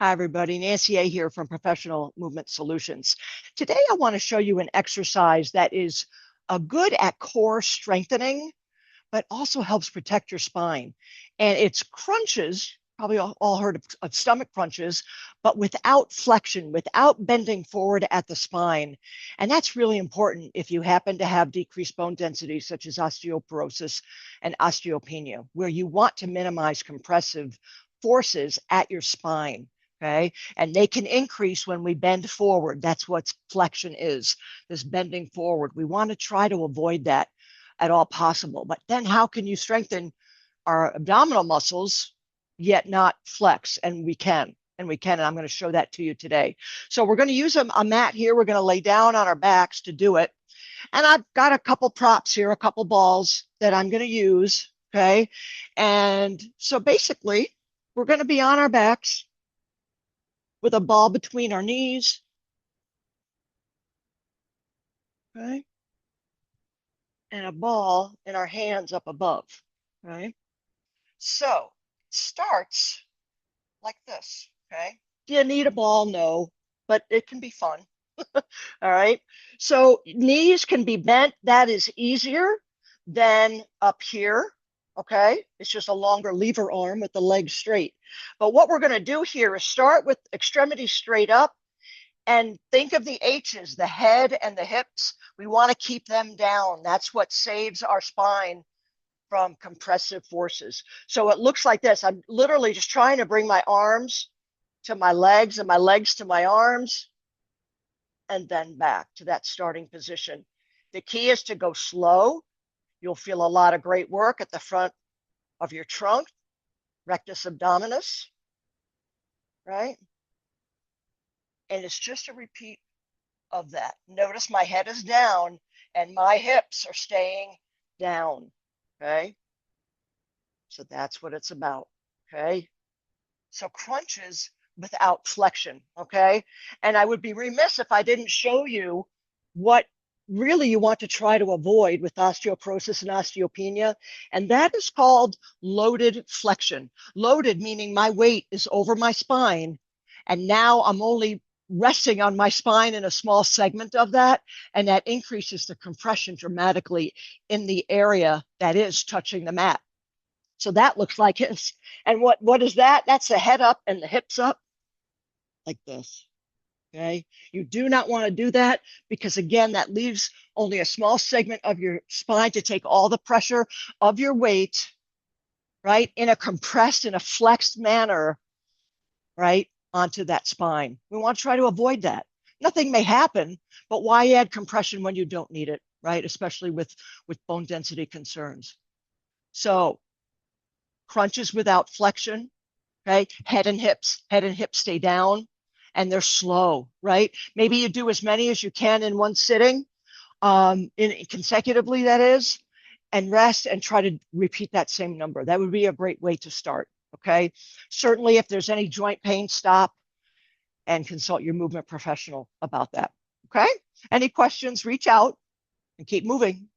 Hi, everybody. Nancy A. here from Professional Movement Solutions. Today, I want to show you an exercise that is good at core strengthening, but also helps protect your spine. And it's crunches, probably all heard of stomach crunches, but without flexion, without bending forward at the spine. And that's really important if you happen to have decreased bone density, such as osteoporosis and osteopenia, where you want to minimize compressive forces at your spine. Okay. And they can increase when we bend forward. That's what flexion is, this bending forward. We want to try to avoid that at all possible. But then how can you strengthen our abdominal muscles yet not flex? And we can. And we can. And I'm going to show that to you today. So we're going to use a mat here. We're going to lay down on our backs to do it. And I've got a couple props here, a couple balls that I'm going to use. Okay. And so basically, we're going to be on our backs with a ball between our knees. Okay. And a ball in our hands up above. Right. So it starts like this. Okay. Do you need a ball? No, but it can be fun. All right. So knees can be bent. That is easier than up here. Okay. It's just a longer lever arm with the legs straight. But what we're going to do here is start with extremities straight up and think of the H's, the head and the hips. We want to keep them down. That's what saves our spine from compressive forces. So it looks like this. I'm literally just trying to bring my arms to my legs and my legs to my arms and then back to that starting position. The key is to go slow. You'll feel a lot of great work at the front of your trunk, rectus abdominis, right? And it's just a repeat of that. Notice my head is down and my hips are staying down, okay? So that's what it's about, okay? So crunches without flexion, okay? And I would be remiss if I didn't show you what really you want to try to avoid with osteoporosis and osteopenia, and that is called loaded flexion. Loaded meaning my weight is over my spine, and now I'm only resting on my spine in a small segment of that, and that increases the compression dramatically in the area that is touching the mat. So that looks like it. And what is that? That's the head up and the hips up like this. Okay. You do not want to do that because, again, that leaves only a small segment of your spine to take all the pressure of your weight, right, in a compressed, in a flexed manner, right, onto that spine. We want to try to avoid that. Nothing may happen, but why add compression when you don't need it, right, especially with bone density concerns. So crunches without flexion, right? Head and hips stay down and they're slow, right? Maybe you do as many as you can in one sitting, consecutively, that is, and rest and try to repeat that same number. That would be a great way to start, okay? Certainly, if there's any joint pain, stop and consult your movement professional about that, okay? Any questions, reach out and keep moving.